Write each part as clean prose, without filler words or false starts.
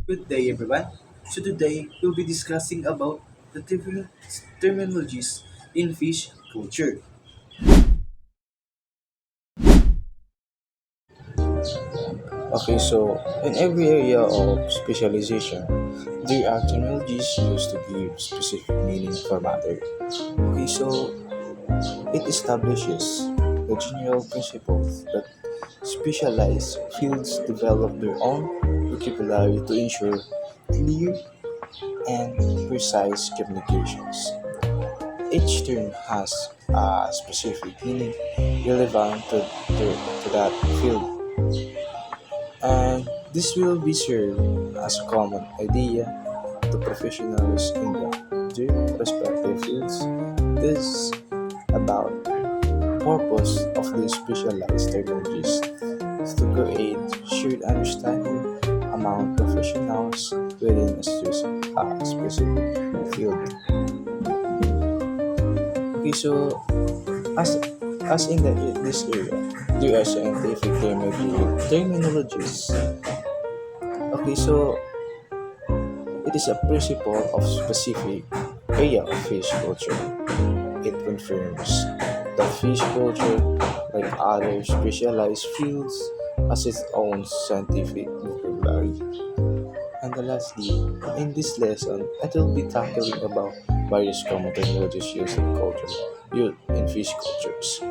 Good day, everyone. So today we'll be discussing about the different terminologies in fish culture. Okay, so in every area of specialization, there are terminologies used to give specific meaning for matter. Okay, so it establishes the general principles that specialized fields develop their own vocabulary to ensure clear and precise communications. Each term has a specific meaning relevant to that field, and this will be served as a common idea to professionals in their respective fields. This about purpose of these specialized technologies is to create shared understanding among professionals within a specific field. Okay, so as as in this area, there are scientific terminologies. Okay, so it is a principle of specific area of fish culture. It confirms that fish culture, like other specialized fields, has its own scientific vocabulary. And lastly, in this lesson, I will be tackling about various common terminologies used in fish cultures.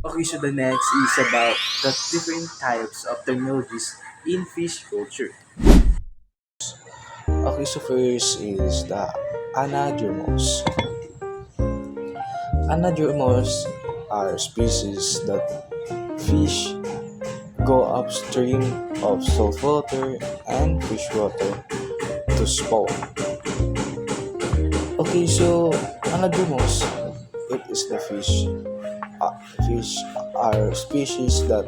Okay, so the next is about the different types of terminologies in fish culture. Okay, so first is the anadromous. Anadromous are species that fish go upstream of saltwater and freshwater to spawn. Okay, so anadromous, it is the fish. Fish are species that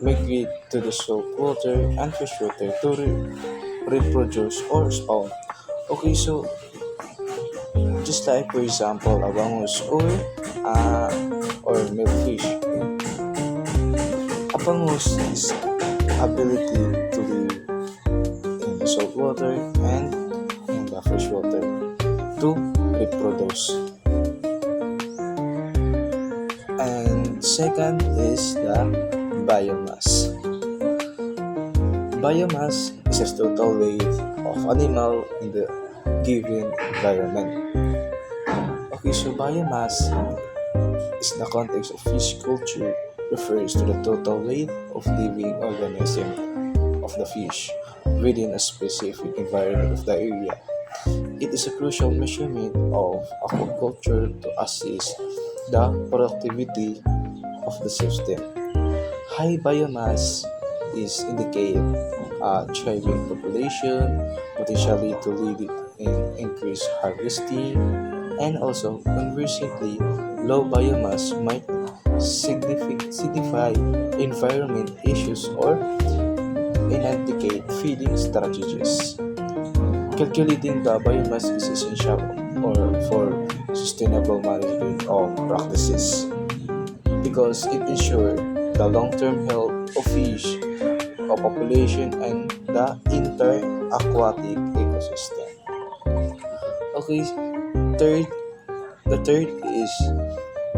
migrate to the saltwater and freshwater to reproduce or spawn. Okay, so just like for example, a bangus or milkfish. A bangus is ability to live in the salt water and in the fresh water to reproduce. And second is the biomass. Biomass is a total weight of animal in the given environment. Okay, so biomass is the context of fish culture refers to the total weight of living organism of the fish within a specific environment of the area. It is a crucial measurement of aquaculture to assess the productivity of the system. High biomass is indicate a thriving population, potentially to lead it in increased harvesting, and also conversely, low biomass might signify environment issues or inadequate feeding strategies. Calculating the biomass is essential for sustainable management of practices because it ensures the long-term health of fish, of population, and the entire aquatic ecosystem. Okay, third, the third is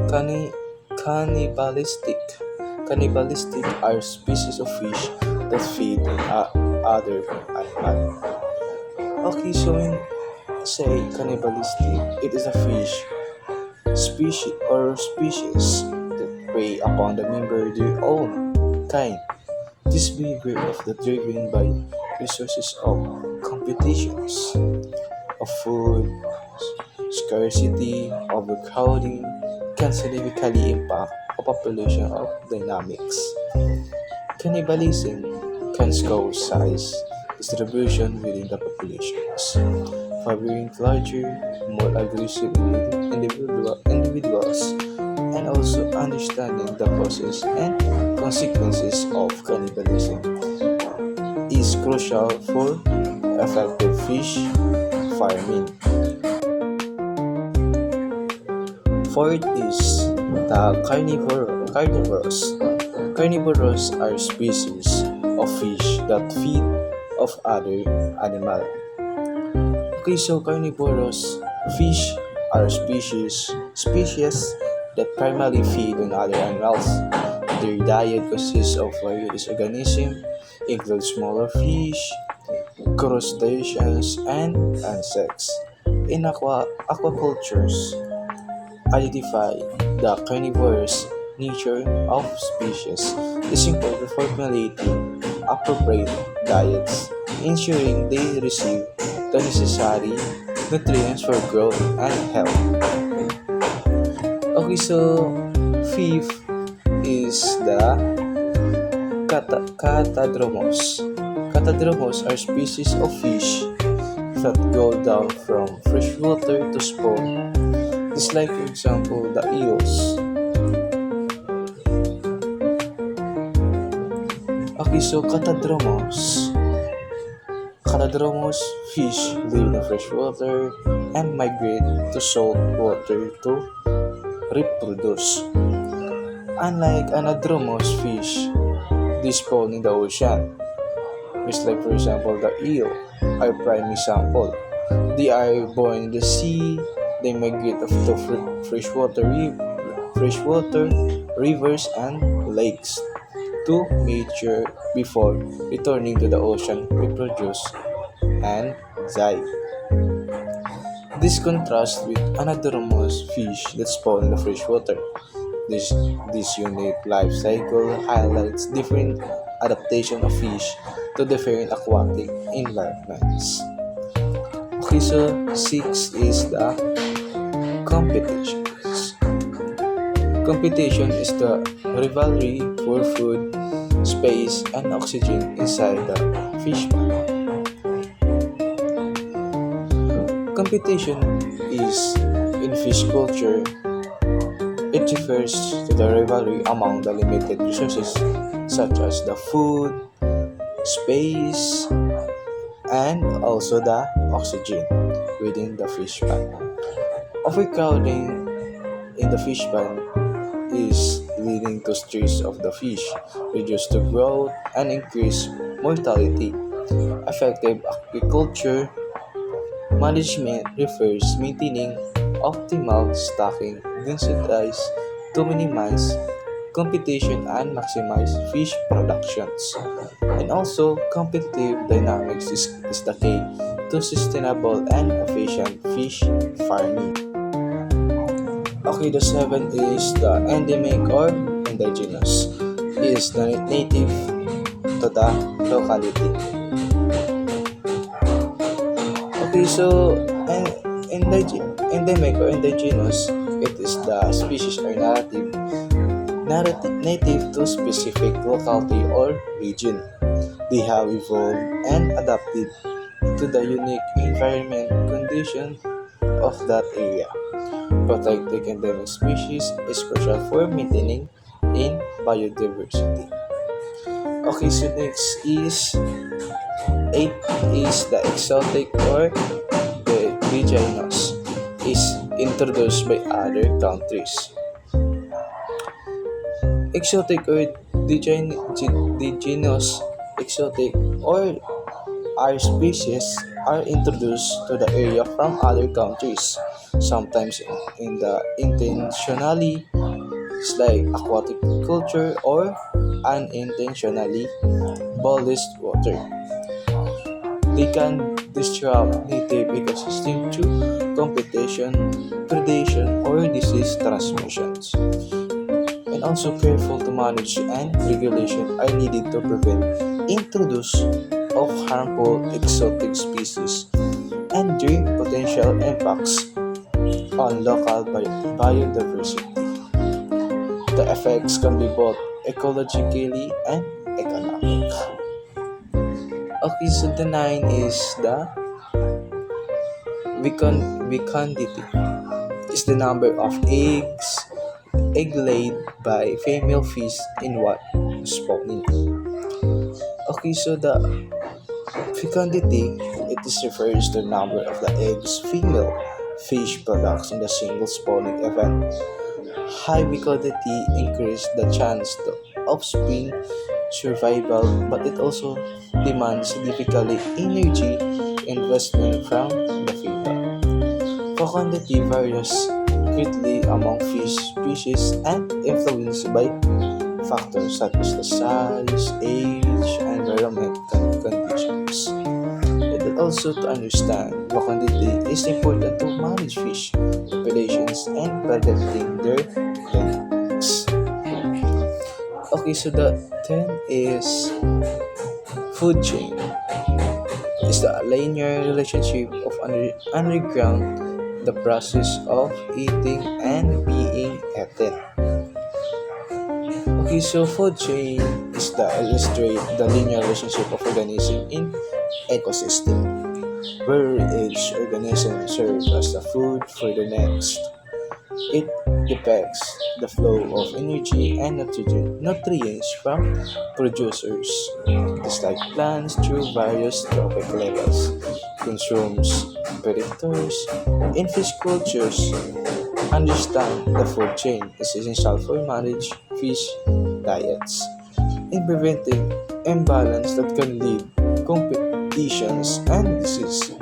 cani- cannibalistic. Cannibalistic are species of fish that feed other animals. Okay, so when say cannibalistic, it is a fish species that prey upon the member of their own kind. This behavior of the driven by resources of competitions of food, scarcity, overcrowding can significantly impact a population of dynamics. Cannibalism can cause size distribution within the populations, favoring larger, more aggressive individuals, and also understanding the causes and consequences of cannibalism is crucial for effective fish farming. Fourth is the carnivorous. Carnivorous are species of fish that feed of other animal. Okay, so carnivorous fish are species that primarily feed on other animals. Their diet consists of various organisms, include smaller fish, crustaceans, and insects. In aquacultures, identify the carnivorous nature of species is important for formulating appropriate diets, ensuring they receive the necessary nutrients for growth and health. Okay, so fifth is the catadromos. Catadromos are species of fish that go down from freshwater to spawn. Just like, for example, the eels. Okay, so catadromos fish live in freshwater and migrate to salt water to reproduce. Unlike anadromous fish, they spawn in the ocean. Just like, for example, the eel are prime example. They are born in the sea. They migrate to freshwater rivers and lakes to mature before returning to the ocean, reproduce, and die. This contrasts with anadromous fish that spawn in the freshwater. This, this unique life cycle highlights different adaptation of fish to different aquatic environments. Okay, so six is the competitions. Competition is the rivalry for food, space, and oxygen inside the fish pond. Competition is in fish culture. It refers to the rivalry among the limited resources such as the food, space, and also the oxygen within the fish pond. Overcrowding in the fish pond is leading to stress of the fish, reduced to growth, and increased mortality. Effective aquaculture management refers maintaining optimal stocking densities to minimize competition and maximize fish productions. And also, competitive dynamics is the key to sustainable and efficient fish farming. Okay, the seventh is the endemic or indigenous. Is the native to the locality. Okay, so endemic or indigenous, it is the species or native to specific locality or region. They have evolved and adapted to the unique environment conditions of that area. Protecting endemic species is crucial for maintaining in biodiversity. Okay, so next is eight is the exotic or the indigenous is introduced by other countries. Exotic or indigenous exotic or our species are introduced to the area from other countries, sometimes in the intentionally like aquatic culture or unintentionally polished water. They can disrupt native ecosystem through competition, predation, or disease transmissions. And also careful to manage and regulation are needed to prevent introduce of harmful exotic species and their potential impacts on local biodiversity. The effects can be both ecologically and economic. Okay, so the nine is the fecundity. Is the number of egg laid by female fish in what spawning. Okay, so the fecundity it is refers to the number of the eggs female fish products in the single spawning event. High fecundity increase the chance to offspring survival, but it also demands significantly energy investment from the feeder. Fecundity varies greatly among fish species and influenced by factors such as the size, age, and environmental conditions. It is also to understand fecundity is important to manage fish populations and preventing their declines. Okay, so the 10 is food chain. Is the linear relationship of underground, the process of eating and being eaten. Okay, so food chain is the illustrate the linear relationship of organism in ecosystem, where each organism serves as the food for the next. It depicts the flow of energy and nutrients from producers, just like plants through various trophic levels, consumes predators. In fish cultures, understand the food chain is essential for manage fish diets in preventing imbalance that can lead competitions and disease.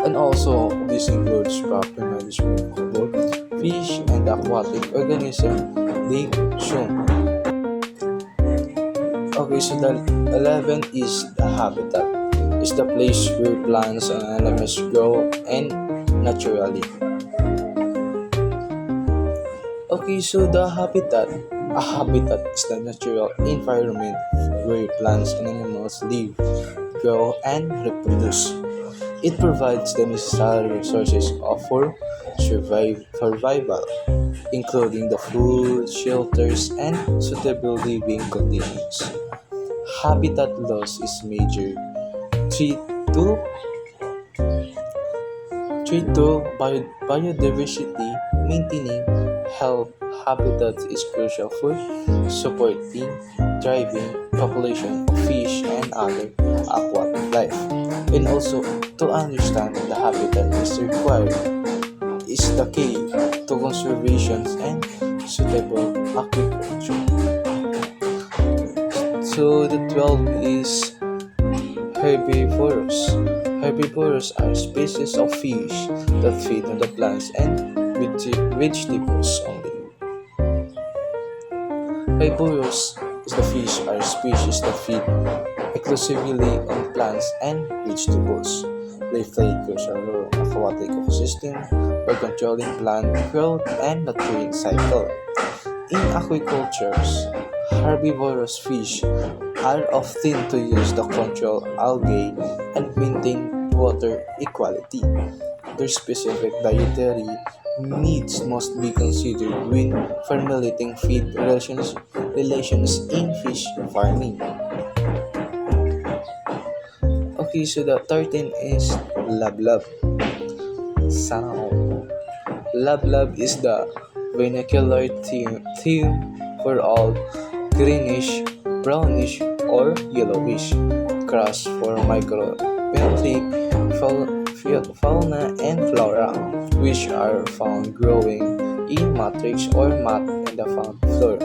And also, this includes proper management of both fish and aquatic organism they consume. Okay, so the 11 is the habitat. It's the place where plants and animals grow and naturally. Okay, so a habitat is the natural environment where plants and animals live, grow, and reproduce. It provides the necessary resources for survival, including the food, shelters, and suitable living conditions. Habitat loss is major threat to, biodiversity. Maintaining health habitats is crucial for supporting thriving population of fish and other aquatic life. And also, to understand the habitat is required is the key to conservation and suitable agriculture. So the 12 is herbivores. Herbivores are species of fish that feed on the plants and vegetables only. Herbivorous is the fish or species that feed exclusively on plants and vegetables. They play a crucial role in aquatic ecosystem by controlling plant growth and nutrient cycle. In aquacultures, herbivorous fish are often to use to control algae and maintain water equality. Their specific dietary needs must be considered when formulating feed relations in fish farming. Okay, so the 13 is Lablab. Sound. Lablab is the vernacular theme for all greenish, brownish, or yellowish cross for microbenthic fauna and flora, which are found growing in matrix or mat in the found floor.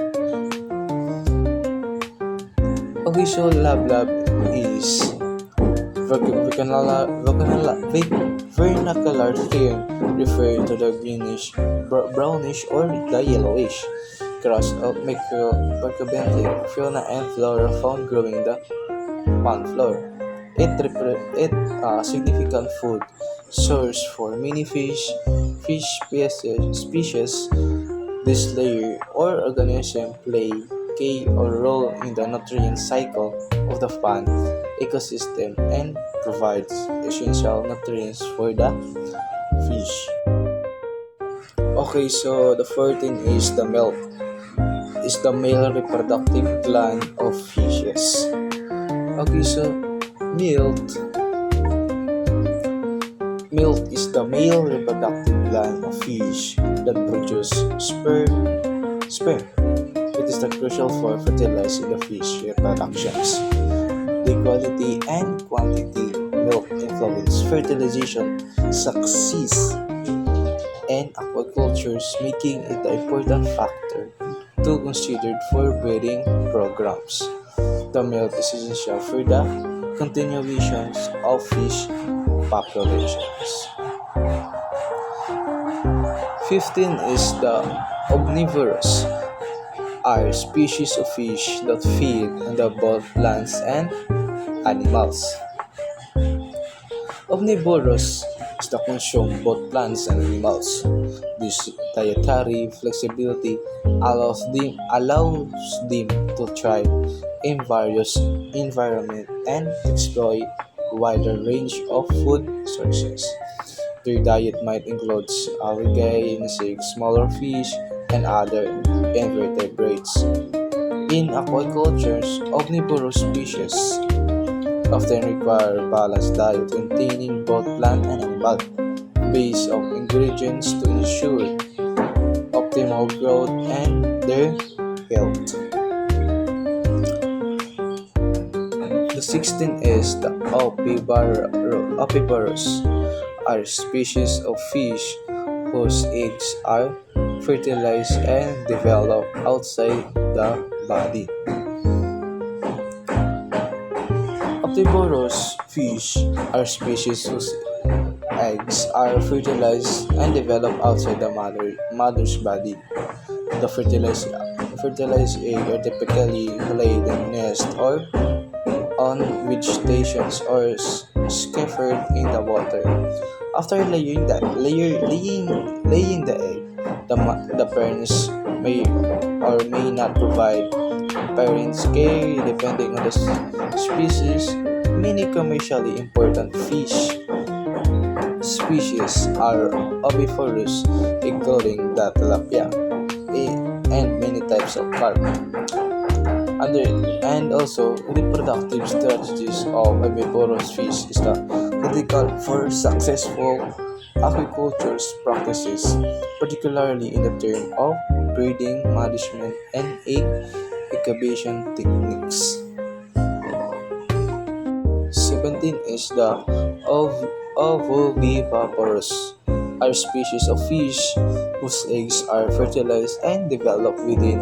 Okay, so Lablab is vernacular term referring to the greenish, brownish, or the yellowish cross of microbenthic fauna and flora found growing the pond floor. It significant food source for many fish species. This layer or organism play key or role in the nutrient cycle of the pond ecosystem and provides essential nutrients for the fish. Okay, so the 14 is the milk. Is the male reproductive gland of fishes. Okay, so milk is the male reproductive gland of fish that produce sperm. It is the crucial for fertilizing the fish reproductions. The quality and quantity milk influence fertilization success and aquacultures, making it an important factor to consider for breeding programs. The milk is essential for the continuation of fish populations. 15 is the omnivorous, are species of fish that feed on the both plants and animals. Omnivorous is the consume both plants and animals. This dietary flexibility allows them to thrive in various environments and exploit wider range of food sources. Their diet might include algae, insects, smaller fish, and other invertebrates. In aquaculture, omnivorous species often require a balanced diet containing both plant and animal base of ingredients to ensure optimal growth and their health. The 16th is the oviparous, are species of fish whose eggs are fertilized and developed outside the body. Oviparous fish are species whose eggs are fertilized and developed outside the mother's body. The fertilized egg are typically laid in nest or on vegetations or scattered in the water. After laying the egg, the parents may or may not provide parents care depending on the species. Many commercially important fish species are oviparous, including the tilapia and many types of carp. Under, and also, reproductive strategies of herbivorous fish is the critical for successful aquaculture practices, particularly in the term of breeding management and egg incubation techniques. 17 is the ovoviviparous, are species of fish whose eggs are fertilized and developed within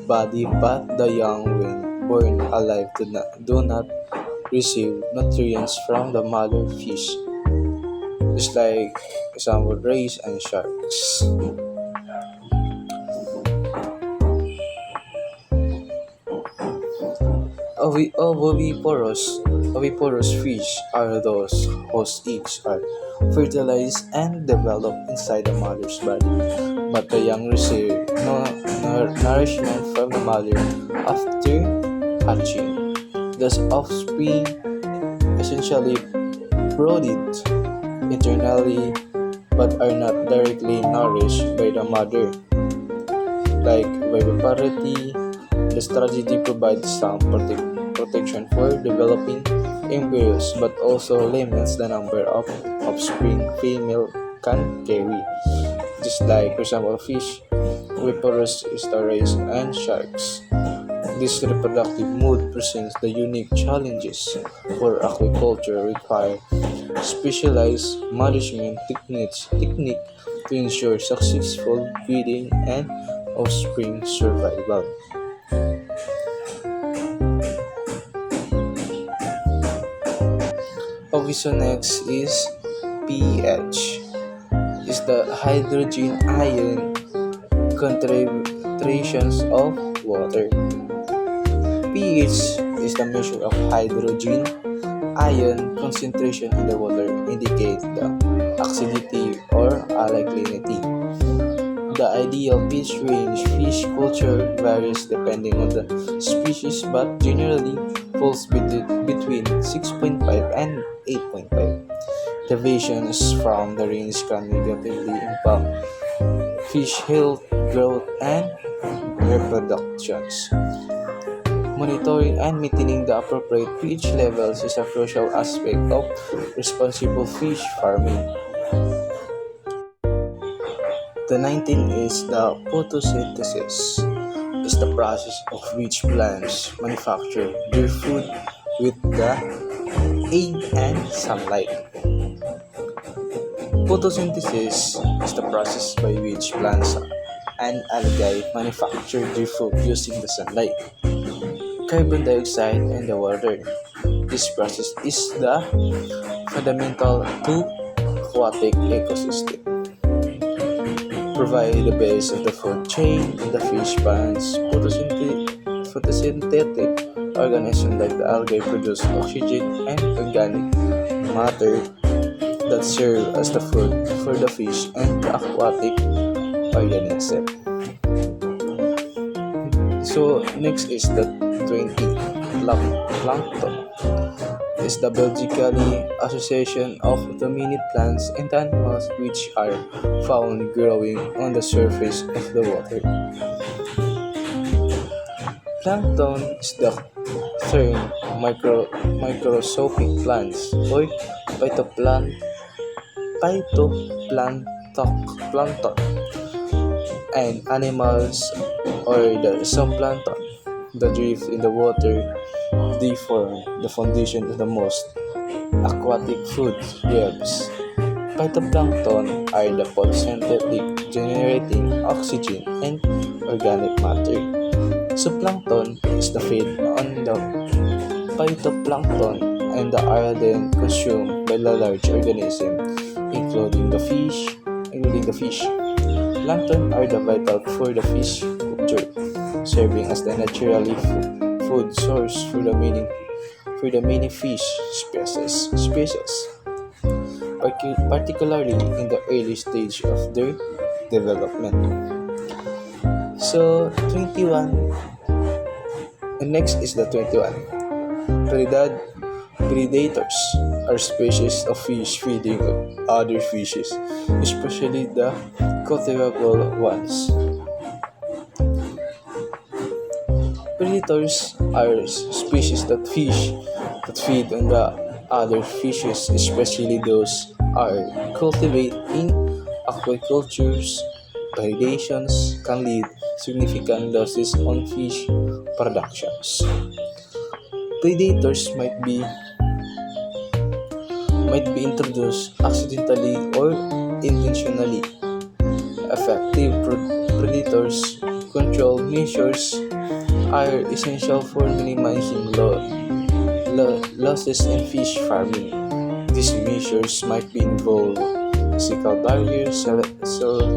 body but the young when born alive do not receive nutrients from the mother fish, just like some would rays and sharks. Oviparous fish are those whose eggs are fertilized and developed inside the mother's body, but the young receive no nourishment from the mother after hatching. Thus, offspring essentially brooded internally but are not directly nourished by the mother. Like viviparity, the strategy provides some protection for developing embryos but also limits the number of offspring female can carry. Just like, for example, fish, viviparous rays, and sharks. This reproductive mode presents the unique challenges for aquaculture require specialized management technique to ensure successful breeding and offspring survival. Also next is pH, is the hydrogen ion concentrations of water. pH is the measure of hydrogen ion concentration in the water, indicate the acidity or alkalinity. The ideal pH range fish culture varies depending on the species but generally falls between 6.5 and 8.5. Deviations from the range can negatively impact fish health, growth, and reproductions. Monitoring and maintaining the appropriate pH levels is a crucial aspect of responsible fish farming. The 19th is the photosynthesis, is the process of which plants manufacture their food with the aid and sunlight. Photosynthesis is the process by which plants and algae manufacture their food using the sunlight. carbon dioxide in the water. This process is the fundamental to aquatic ecosystem. Provide the base of the food chain in the fish ponds. Photosynthetic organisms like the algae produce oxygen and organic matter that serve as the food for the fish and the aquatic organism. So next is the 20 plankton. Is the biologically association of the many plants and animals which are found growing on the surface of the water. Plankton is the term microscopic plants or phytoplankton and animals or the zooplankton that live in the water. They form the foundation of the most aquatic food webs. Phytoplankton are the photosynthetic generating oxygen and organic matter. Zooplankton is the feed on the phytoplankton and are then consumed by the large organism, including the fish. Plankton are the vital for the fish culture, serving as the naturally food source for the many fish species, particularly in the early stage of their development. So 21, and next is the 21. Predators are species of fish feeding other fishes, especially the cultivable ones. Predators are species that feed on the other fishes, especially those are cultivated in aquacultures. Predations can lead significant losses on fish productions. Predators might be introduced accidentally or intentionally. Effective predators control measures are essential for minimizing losses in fish farming. These measures might involve physical barriers, selective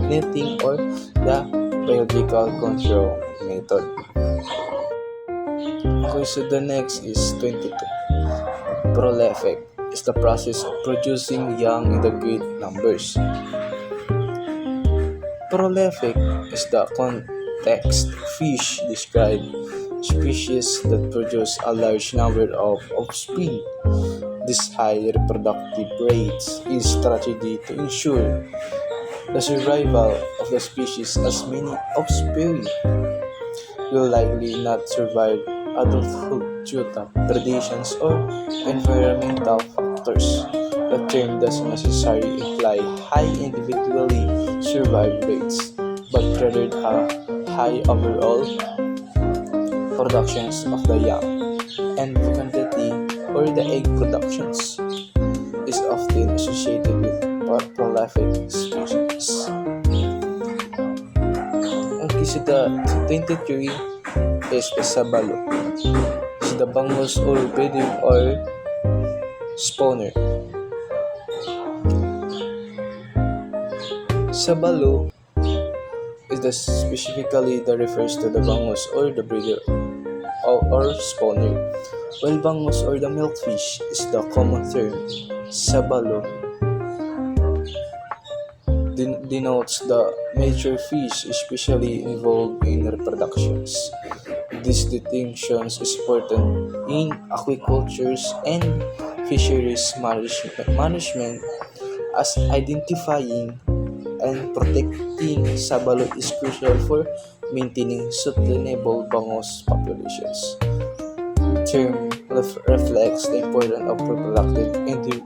netting, or the biological control method. Okay, so the next is 22. Prolific is the process of producing young in the great numbers. Prolific is the context fish describe species that produce a large number of offspring. This high reproductive rates is strategy to ensure the survival of the species, as many offspring will likely not survive adulthood due to predations or environmental factors. The term doesn't necessarily imply high individually survival rates, but rather high overall productions of the young, and fecundity or the egg productions is often associated with prolific species. Okay, so the 23 is the sabalo. It's the bangus or breeding or spawner. Sabalo is the specifically that refers to the bangus or the breeder or spawner, while bangus or the milkfish is the common term. Sabalo denotes the mature fish especially involved in reproductions. This distinction is important in aquacultures and fisheries management, as identifying and protecting sabalo is crucial for maintaining sustainable bangus populations. The term reflects the importance of reproductive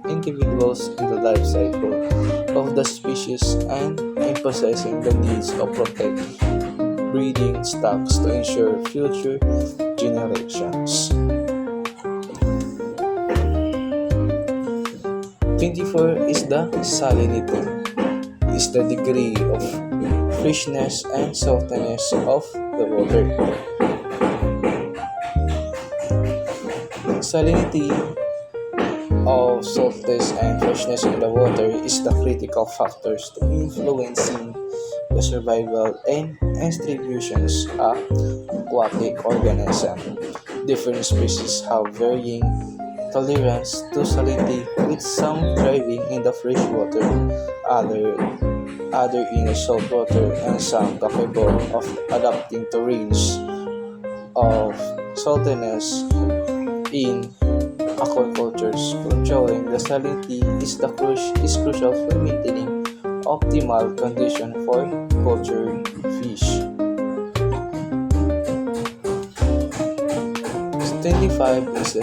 individuals in the life cycle of the species and emphasizing the needs of protect breeding stocks to ensure future generations. 24 is the salinity. Is the degree of freshness and saltiness of the water. salinity of saltness and freshness in the water is the critical factors to influencing the survival and distributions of aquatic organisms. Different species have varying tolerance to salinity, with some thriving in the freshwater, other other in the saltwater, and some capable of adapting to range of saltiness in aquacultures. Controlling the salinity is crucial for maintaining optimal condition for cultured fish. 25 is the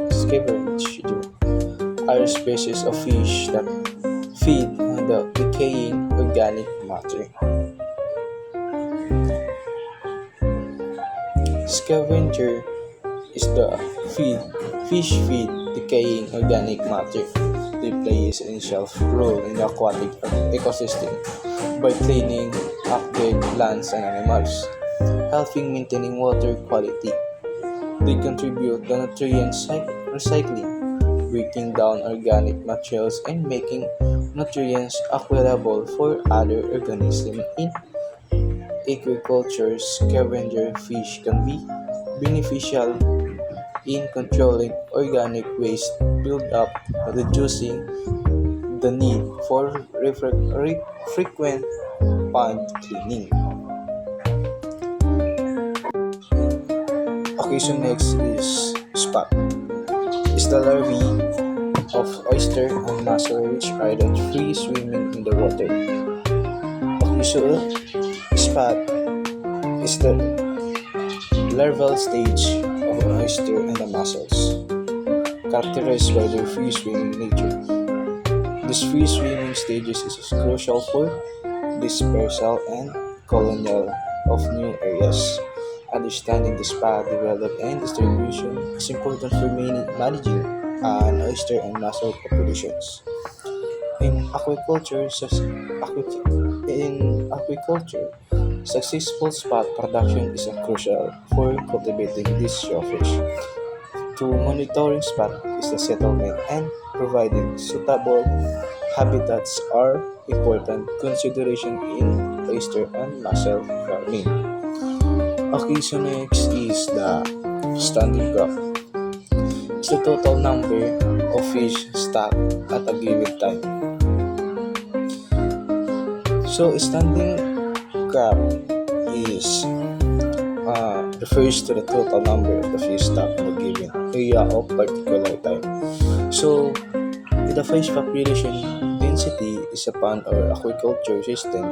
scavenger are species of fish that feed on the decaying organic matter. Scavenger is the fish feed decaying organic matter. They play an essential role in the aquatic ecosystem by cleaning up dead plants and animals, helping maintaining water quality. They contribute to nutrient recycling, breaking down organic materials and making nutrients available for other organisms in aquaculture. Scavenger fish can be beneficial in controlling organic waste buildup, reducing the need for frequent pond cleaning. Okay, so next is spot. It's the larvae of oyster and mussel which are then free swimming in the water. Okay, so spot is the larval stage of an oyster and the mussels, characterized by their free swimming nature. This free swimming stages is crucial for dispersal and colonial of new areas. Understanding the spot development and distribution is important for managing an oyster and mussel populations. In aquaculture, successful spot production is crucial for cultivating these shellfish. To monitoring spot is the settlement and providing suitable habitats are important consideration in oyster and mussel farming. Okay, so next is the standing crop. It's the total number of fish stocked at a given time. So standing crop is refers to the total number of the fish stocked in a given area of particular time. So the fish population density is a pond or aquaculture system.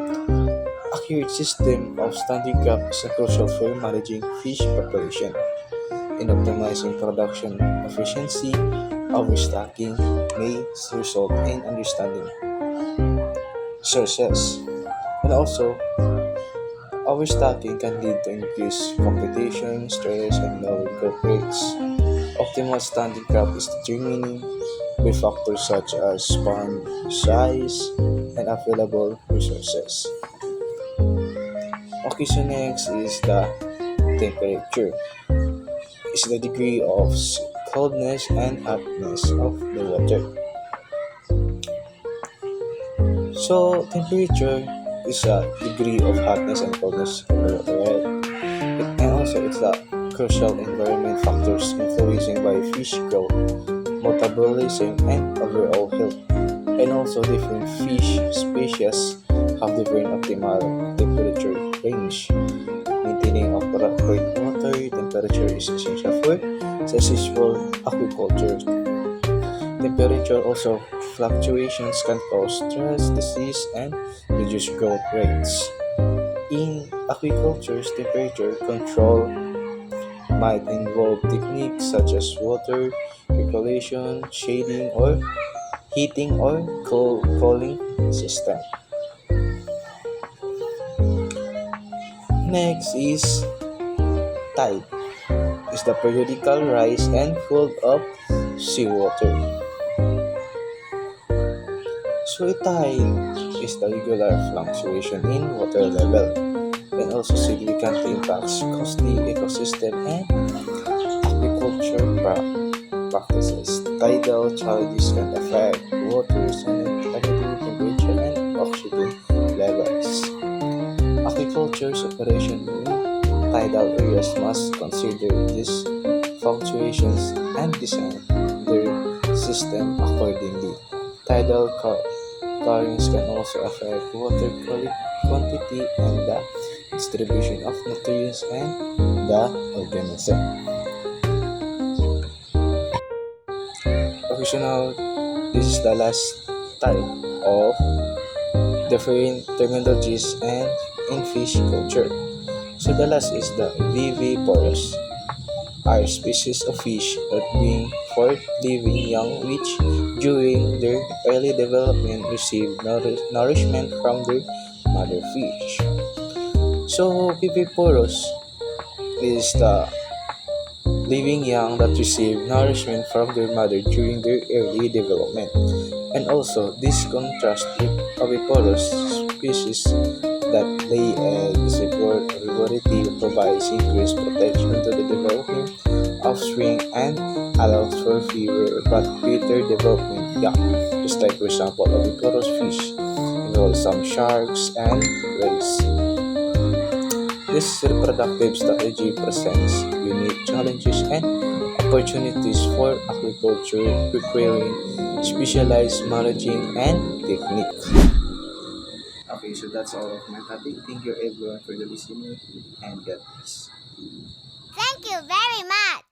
Accurate system of standing crop is crucial for managing fish population. In optimizing production efficiency, overstocking may result in understanding sources. And also, overstocking can lead to increased competition, stress, and lower growth rates. Optimal standing crop is determined by factors such as pond size and available resources. Okay, so next is the temperature. It's the degree of coldness and hotness of the water. So temperature is a degree of hotness and coldness of the water, right? And also it's the crucial environment factors influencing by fish growth, metabolism, and overall health. And also different fish species have different optimal temperature range. Maintaining appropriate water temperature is essential for successful aquaculture. Temperature also fluctuations can cause stress, disease, and reduce growth rates. In aquaculture, temperature control might involve techniques such as water regulation, shading, or heating or cooling system. Next is tide. Is the periodical rise and fall of seawater. So a tide is the regular fluctuation in water level and also significantly impacts coastal ecosystem and agriculture practices. Tidal challenges can affect water, salinity, temperature, and oxygen levels. Agriculture's operation in tidal areas must consider these fluctuations and design their system accordingly. Tidal currents can also affect water quantity and the distribution of nutrients and the organism. Okay, so now this is the last type of different terminologies and in fish culture. So the last is the viviparous, are species of fish that bring forth living young which during their early development receive nourishment from their mother fish. So viviparous is the living young that receive nourishment from their mother during their early development. And also, this contrasts with oviparous species that lay eggs. Viviparity provides increased protection to the developing offspring and allows for fewer but greater development young, just like for example oviparous fish, involve some sharks and rays. This reproductive strategy presents unique challenges and opportunities for agriculture requiring specialized managing and technique. Okay, so that's all of my topic. Thank you everyone for the listening and God bless. Thank you very much.